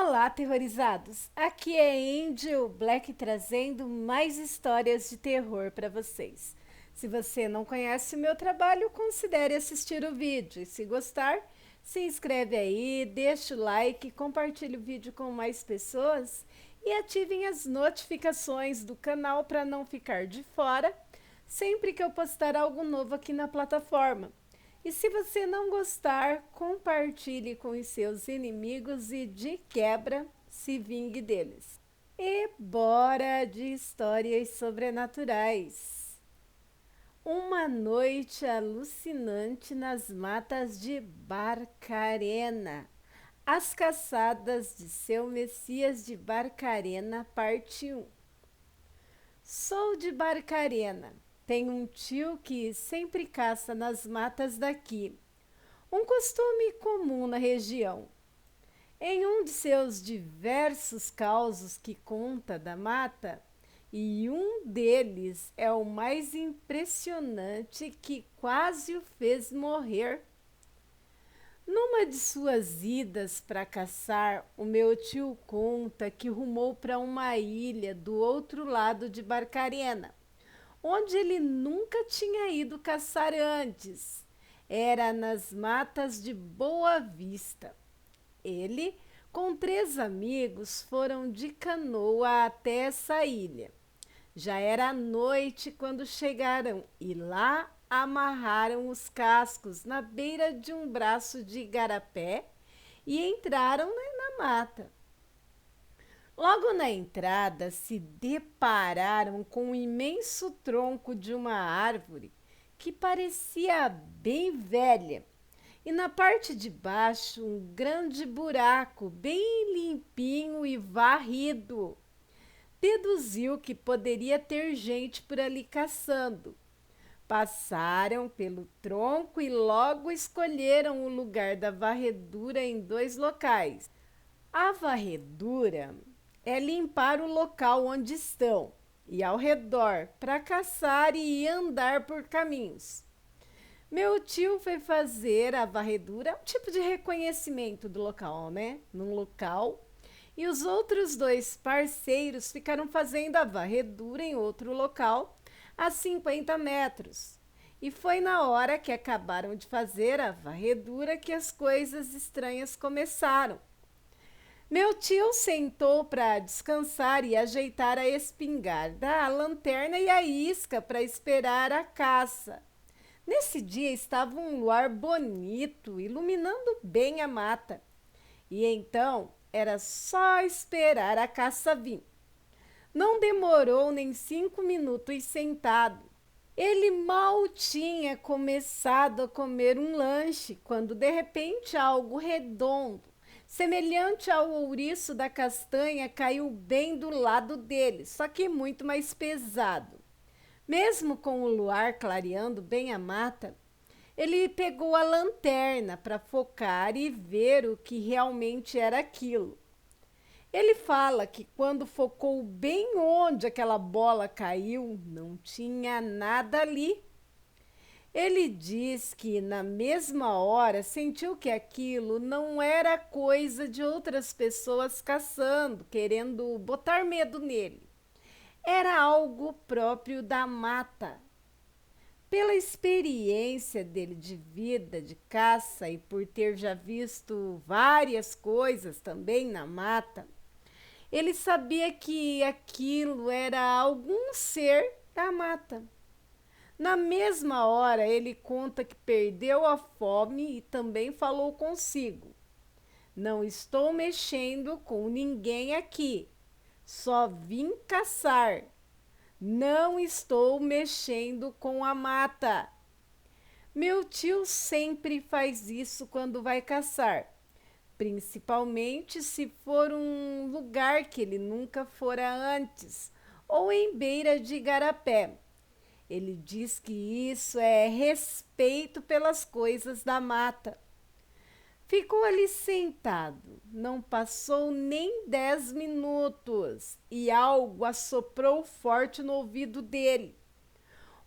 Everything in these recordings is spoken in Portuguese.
Olá, aterrorizados! Aqui é Angel Black trazendo mais histórias de terror para vocês. Se você não conhece o meu trabalho, considere assistir o vídeo. E se gostar, se inscreve aí, deixa o like, compartilhe o vídeo com mais pessoas e ativem as notificações do canal para não ficar de fora sempre que eu postar algo novo aqui na plataforma. E se você não gostar, compartilhe com os seus inimigos e, de quebra, se vingue deles. E bora de histórias sobrenaturais. Uma noite alucinante nas matas de Barcarena. As caçadas de seu Messias de Barcarena, parte 1. Sou de Barcarena. Tenho um tio que sempre caça nas matas daqui, um costume comum na região. Em um de seus diversos causos que conta da mata, e um deles é o mais impressionante que quase o fez morrer. Numa de suas idas para caçar, o meu tio conta que rumou para uma ilha do outro lado de Barcarena, onde ele nunca tinha ido caçar antes. Era nas matas de Boa Vista. Ele, com 3 amigos, foram de canoa até essa ilha. Já era noite quando chegaram e lá amarraram os cascos na beira de um braço de igarapé e entraram na mata. Logo na entrada, se depararam com um imenso tronco de uma árvore que parecia bem velha, e na parte de baixo um grande buraco bem limpinho e varrido. Deduziu que poderia ter gente por ali caçando. Passaram pelo tronco e logo escolheram o lugar da varredura em 2 locais. A varredura é limpar o local onde estão e ao redor para caçar e andar por caminhos. Meu tio foi fazer a varredura, um tipo de reconhecimento do local, né? Num local. E os outros 2 parceiros ficaram fazendo a varredura em outro local, a 50 metros. E foi na hora que acabaram de fazer a varredura que as coisas estranhas começaram. Meu tio sentou para descansar e ajeitar a espingarda, a lanterna e a isca para esperar a caça. Nesse dia estava um luar bonito, iluminando bem a mata. E então era só esperar a caça vir. Não demorou nem 5 minutos sentado. Ele mal tinha começado a comer um lanche quando de repente algo redondo, semelhante ao ouriço da castanha, caiu bem do lado dele, só que muito mais pesado. Mesmo com o luar clareando bem a mata, ele pegou a lanterna para focar e ver o que realmente era aquilo. Ele fala que quando focou bem onde aquela bola caiu, não tinha nada ali. Ele diz que na mesma hora sentiu que aquilo não era coisa de outras pessoas caçando, querendo botar medo nele. Era algo próprio da mata. Pela experiência dele de vida, de caça e por ter já visto várias coisas também na mata, ele sabia que aquilo era algum ser da mata. Na mesma hora, ele conta que perdeu a fome e também falou consigo: não estou mexendo com ninguém aqui, só vim caçar. Não estou mexendo com a mata. Meu tio sempre faz isso quando vai caçar, principalmente se for um lugar que ele nunca fora antes ou em beira de igarapé. Ele diz que isso é respeito pelas coisas da mata. Ficou ali sentado, não passou nem 10 minutos e algo assoprou forte no ouvido dele.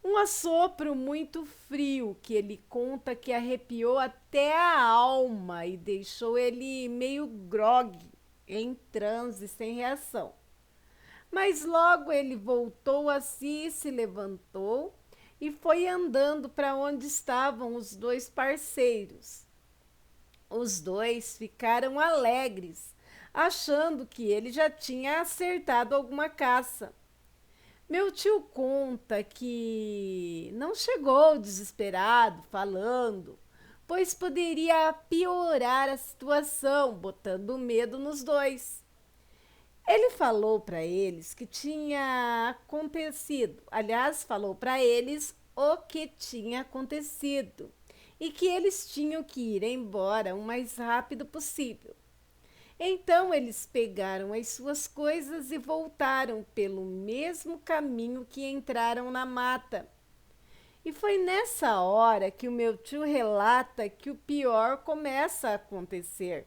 Um assopro muito frio que ele conta que arrepiou até a alma e deixou ele meio grogue. em transe sem reação. Mas logo ele voltou a si, se levantou e foi andando para onde estavam os dois parceiros. Os dois ficaram alegres, achando que ele já tinha acertado alguma caça. Meu tio conta que não chegou desesperado, falando, pois poderia piorar a situação, botando medo nos dois. Ele falou para eles que tinha acontecido, aliás, falou para eles o que tinha acontecido e que eles tinham que ir embora o mais rápido possível. Então eles pegaram as suas coisas e voltaram pelo mesmo caminho que entraram na mata. E foi nessa hora que o meu tio relata que o pior começa a acontecer.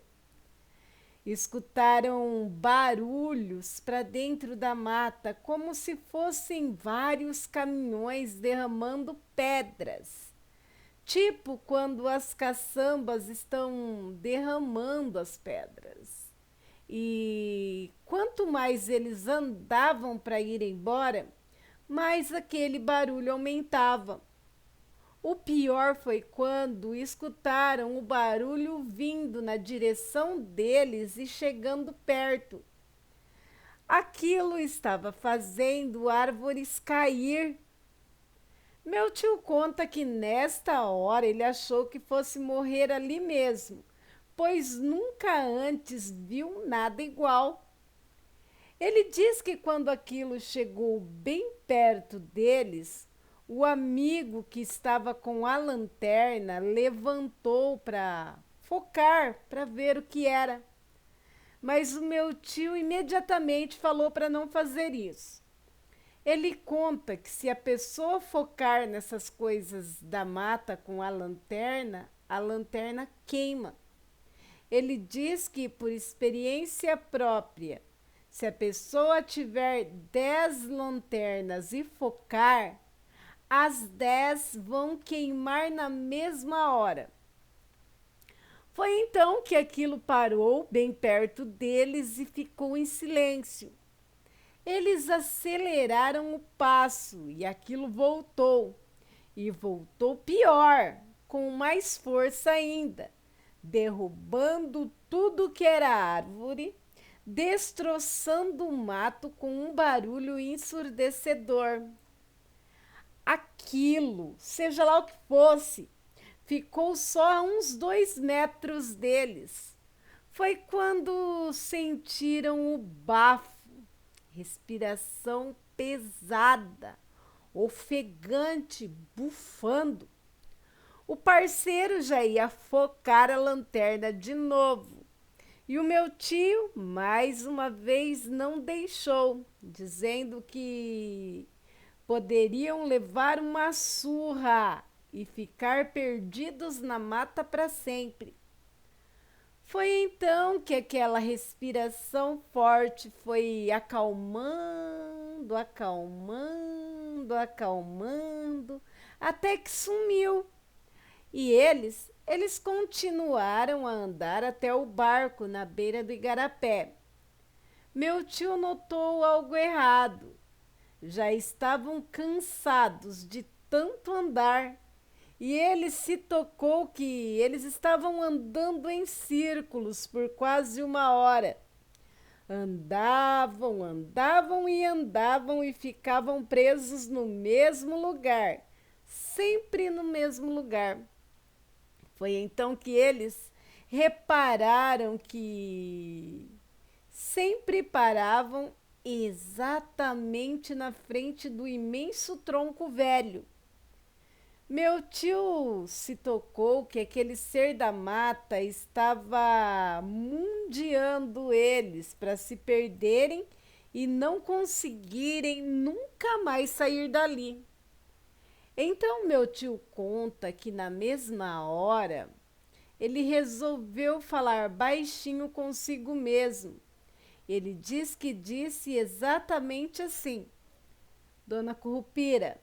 Escutaram barulhos para dentro da mata, como se fossem vários caminhões derramando pedras. Tipo quando as caçambas estão derramando as pedras. E quanto mais eles andavam para ir embora, mais aquele barulho aumentava. O pior foi quando escutaram o barulho vindo na direção deles e chegando perto. Aquilo estava fazendo árvores cair. Meu tio conta que nesta hora ele achou que fosse morrer ali mesmo, pois nunca antes viu nada igual. Ele diz que quando aquilo chegou bem perto deles, o amigo que estava com a lanterna levantou para focar, para ver o que era. Mas o meu tio imediatamente falou para não fazer isso. Ele conta que se a pessoa focar nessas coisas da mata com a lanterna queima. Ele diz que, por experiência própria, se a pessoa tiver 10 lanternas e focar, as 10 vão queimar na mesma hora. Foi então que aquilo parou bem perto deles e ficou em silêncio. Eles aceleraram o passo e aquilo voltou. E voltou pior, com mais força ainda, derrubando tudo que era árvore, destroçando o mato com um barulho ensurdecedor. Aquilo, seja lá o que fosse, ficou só a uns 2 metros deles. Foi quando sentiram o bafo, respiração pesada, ofegante, bufando. O parceiro já ia focar a lanterna de novo. E o meu tio, mais uma vez, não deixou, dizendo que poderiam levar uma surra e ficar perdidos na mata para sempre. Foi então que aquela respiração forte foi acalmando, acalmando, acalmando, até que sumiu. E eles continuaram a andar até o barco na beira do igarapé. Meu tio notou algo errado. Já estavam cansados de tanto andar e ele se tocou que eles estavam andando em círculos por quase 1 hora. Andavam, andavam e andavam e ficavam presos no mesmo lugar, sempre no mesmo lugar. Foi então que eles repararam que sempre paravam exatamente na frente do imenso tronco velho. Meu tio se tocou que aquele ser da mata estava mundiando eles para se perderem e não conseguirem nunca mais sair dali. Então meu tio conta que na mesma hora ele resolveu falar baixinho consigo mesmo. Ele diz que disse exatamente assim: Dona Currupira,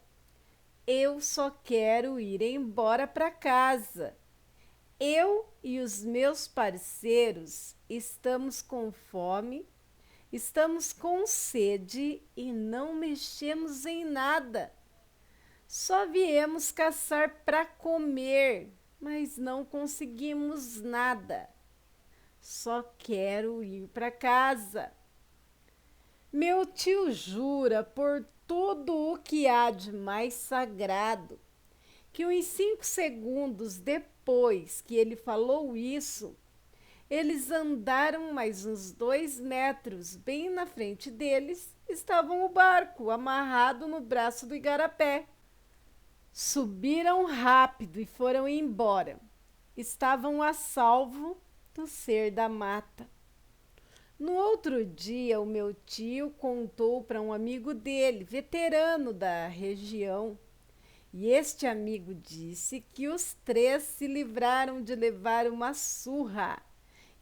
eu só quero ir embora para casa. Eu e os meus parceiros estamos com fome, estamos com sede e não mexemos em nada. Só viemos caçar para comer, mas não conseguimos nada. Só quero ir para casa. Meu tio jura por tudo o que há de mais sagrado que uns 5 segundos depois que ele falou isso, eles andaram mais uns 2 metros. Bem na frente deles estava o barco amarrado no braço do igarapé. Subiram rápido e foram embora. Estavam a salvo do ser da mata. No outro dia, o meu tio contou para um amigo dele, veterano da região, e este amigo disse que os 3 se livraram de levar uma surra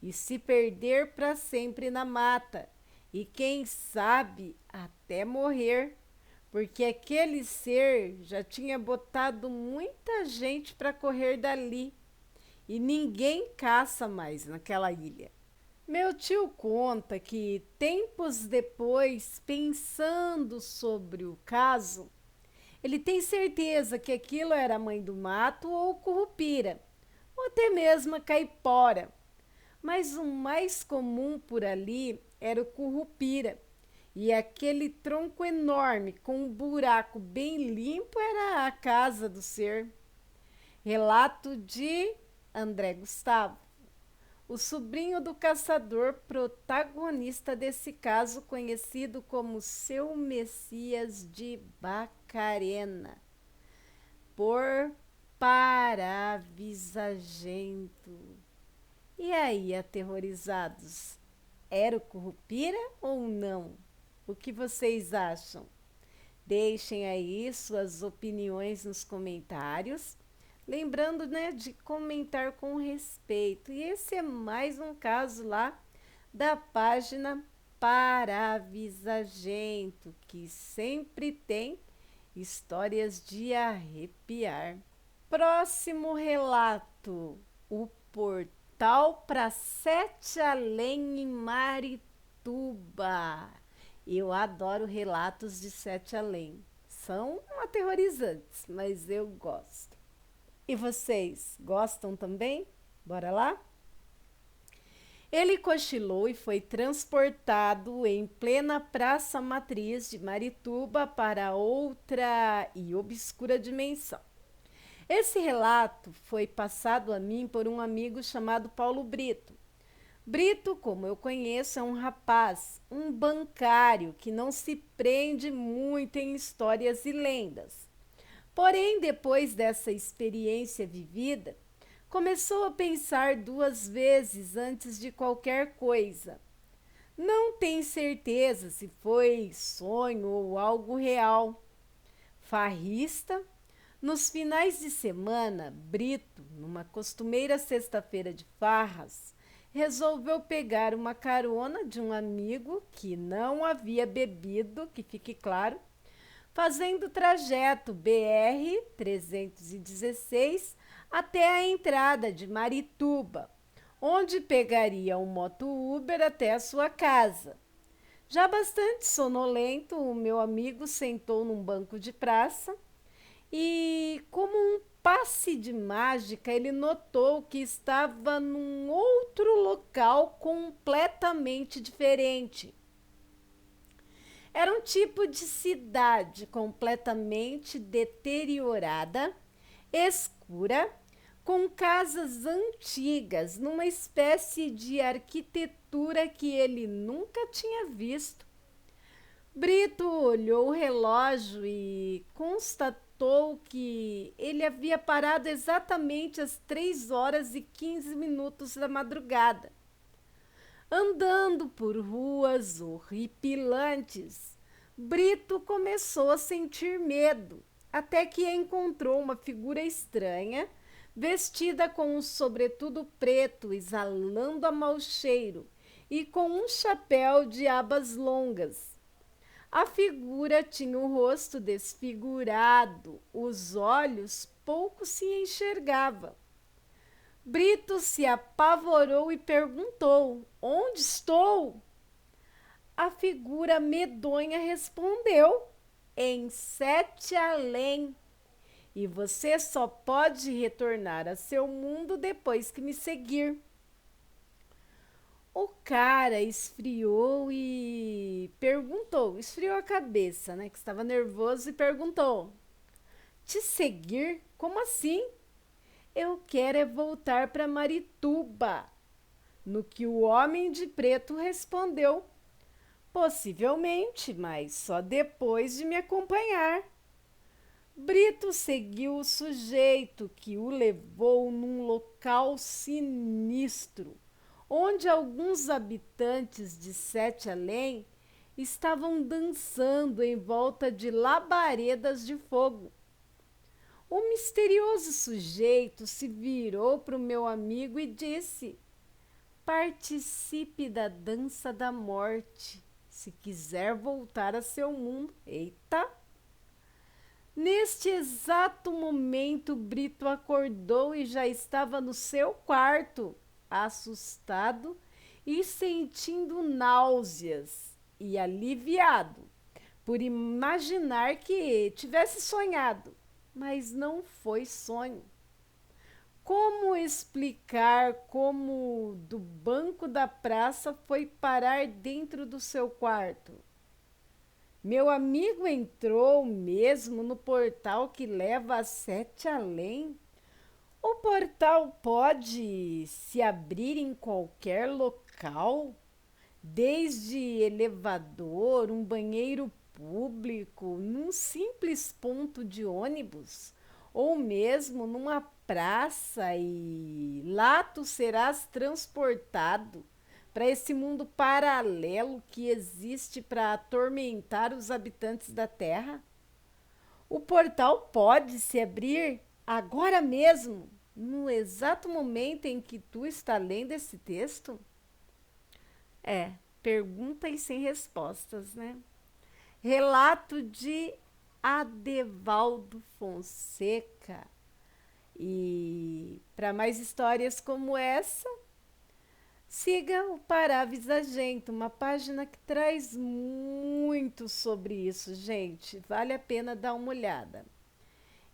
e se perder para sempre na mata, e quem sabe até morrer, porque aquele ser já tinha botado muita gente para correr dali e ninguém caça mais naquela ilha. Meu tio conta que tempos depois, pensando sobre o caso, ele tem certeza que aquilo era a mãe do mato ou curupira, ou até mesmo a caipora. Mas o mais comum por ali era o curupira. E aquele tronco enorme com um buraco bem limpo era a casa do ser. Relato de André Gustavo, o sobrinho do caçador, protagonista desse caso, conhecido como Seu Messias de Bacarena, por Paravisagento. E aí, aterrorizados, era o curupira ou não? O que vocês acham? Deixem aí suas opiniões nos comentários. Lembrando, né, de comentar com respeito. E esse é mais um caso lá da página Paravisagento, que sempre tem histórias de arrepiar. Próximo relato: o portal para Sete Além em Marituba. Eu adoro relatos de Sete Além. São aterrorizantes, mas eu gosto. E vocês gostam também? Bora lá? Ele cochilou e foi transportado em plena praça matriz de Marituba para outra e obscura dimensão. Esse relato foi passado a mim por um amigo chamado Paulo Brito. Brito, como eu conheço, é um rapaz, um bancário que não se prende muito em histórias e lendas. Porém, depois dessa experiência vivida, começou a pensar 2 vezes antes de qualquer coisa. Não tem certeza se foi sonho ou algo real. Farrista, nos finais de semana, Brito, numa costumeira sexta-feira de farras, resolveu pegar uma carona de um amigo que não havia bebido, que fique claro, fazendo o trajeto BR-316 até a entrada de Marituba, onde pegaria um moto-Uber até a sua casa. Já bastante sonolento, o meu amigo sentou num banco de praça e, como um passe de mágica, ele notou que estava num outro local completamente diferente. Era um tipo de cidade completamente deteriorada, escura, com casas antigas, numa espécie de arquitetura que ele nunca tinha visto. Brito olhou o relógio e constatou que ele havia parado exatamente às 3h15 da madrugada. Andando por ruas horripilantes, Brito começou a sentir medo, até que encontrou uma figura estranha, vestida com um sobretudo preto, exalando a mau cheiro, e com um chapéu de abas longas. A figura tinha o rosto desfigurado, os olhos pouco se enxergava. Brito se apavorou e perguntou: Onde estou? A figura medonha respondeu: Em Sete Além. E você só pode retornar a seu mundo depois que me seguir. O cara esfriou e perguntou, esfriou a cabeça, né, que estava nervoso e perguntou: Te seguir? Como assim? Eu quero é voltar para Marituba. No que o homem de preto respondeu: Possivelmente, mas só depois de me acompanhar. Brito seguiu o sujeito que o levou num local sinistro, onde alguns habitantes de Sete Além estavam dançando em volta de labaredas de fogo. O misterioso sujeito se virou para o meu amigo e disse: Participe da dança da morte, se quiser voltar a seu mundo. Eita! Neste exato momento, Brito acordou e já estava no seu quarto, assustado e sentindo náuseas, e aliviado por imaginar que tivesse sonhado, mas não foi sonho. Como explicar como do banco da praça foi parar dentro do seu quarto? Meu amigo entrou mesmo no portal que leva a Sete Além. O portal pode se abrir em qualquer local, desde elevador, um banheiro público, num simples ponto de ônibus, ou mesmo numa praça, e lá tu serás transportado para esse mundo paralelo que existe para atormentar os habitantes da Terra. O portal pode se abrir agora mesmo, no exato momento em que tu está lendo esse texto? É, perguntas sem respostas, né? Relato de Adevaldo Fonseca. E para mais histórias como essa, siga o Paravisagento, uma página que traz muito sobre isso, gente. Vale a pena dar uma olhada.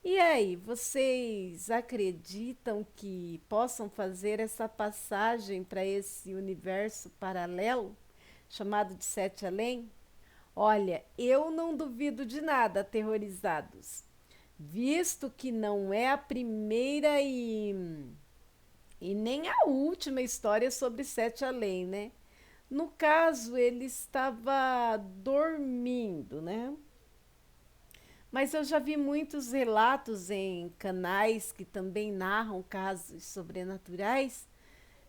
E aí, vocês acreditam que possam fazer essa passagem para esse universo paralelo, chamado de Sete Além? Olha, eu não duvido de nada, aterrorizados, visto que não é a primeira e nem a última história sobre Sete Além, né? No caso, ele estava dormindo, né? Mas eu já vi muitos relatos em canais que também narram casos sobrenaturais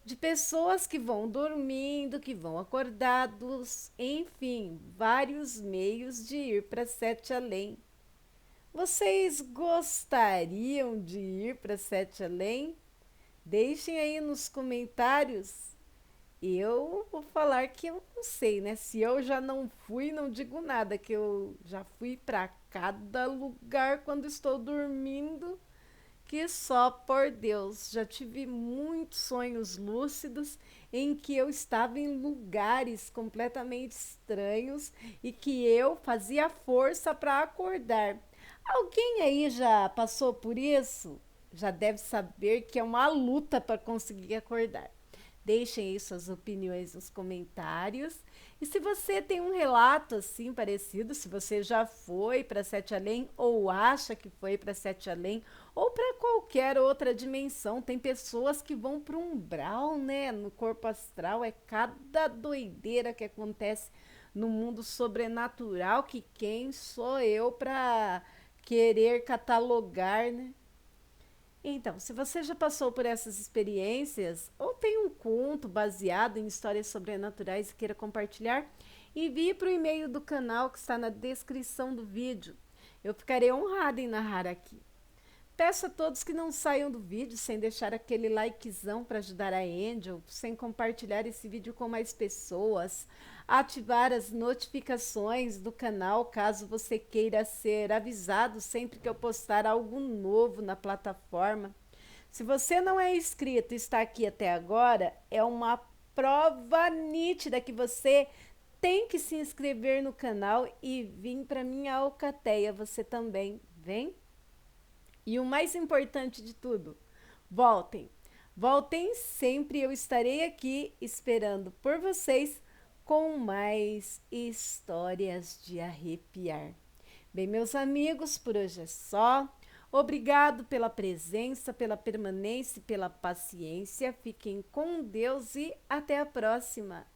de pessoas que vão dormindo, que vão acordados, enfim, vários meios de ir para Sete Além. Vocês gostariam de ir para Sete Além? Deixem aí nos comentários. Eu vou falar que eu não sei, né? Se eu já não fui, não digo nada, que eu já fui para cada lugar quando estou dormindo, que só por Deus. Já tive muitos sonhos lúcidos em que eu estava em lugares completamente estranhos e que eu fazia força para acordar. Alguém aí já passou por isso? Já deve saber que é uma luta para conseguir acordar. Deixem aí suas opiniões nos comentários. E se você tem um relato assim parecido, se você já foi para Sete Além ou acha que foi para Sete Além ou para qualquer outra dimensão, tem pessoas que vão para um umbral, né, no corpo astral, é cada doideira que acontece no mundo sobrenatural que quem sou eu para querer catalogar, né? Então, se você já passou por essas experiências ou tem um conto baseado em histórias sobrenaturais e queira compartilhar, envie para o e-mail do canal que está na descrição do vídeo. Eu ficarei honrada em narrar aqui. Peço a todos que não saiam do vídeo sem deixar aquele likezão para ajudar a Angel, sem compartilhar esse vídeo com mais pessoas, ativar as notificações do canal caso você queira ser avisado sempre que eu postar algo novo na plataforma. Se você não é inscrito e está aqui até agora, é uma prova nítida que você tem que se inscrever no canal e vir para minha alcateia. Você também vem? E o mais importante de tudo, voltem. Voltem sempre, eu estarei aqui esperando por vocês com mais histórias de arrepiar. Bem, meus amigos, por hoje é só. Obrigado pela presença, pela permanência e pela paciência. Fiquem com Deus e até a próxima.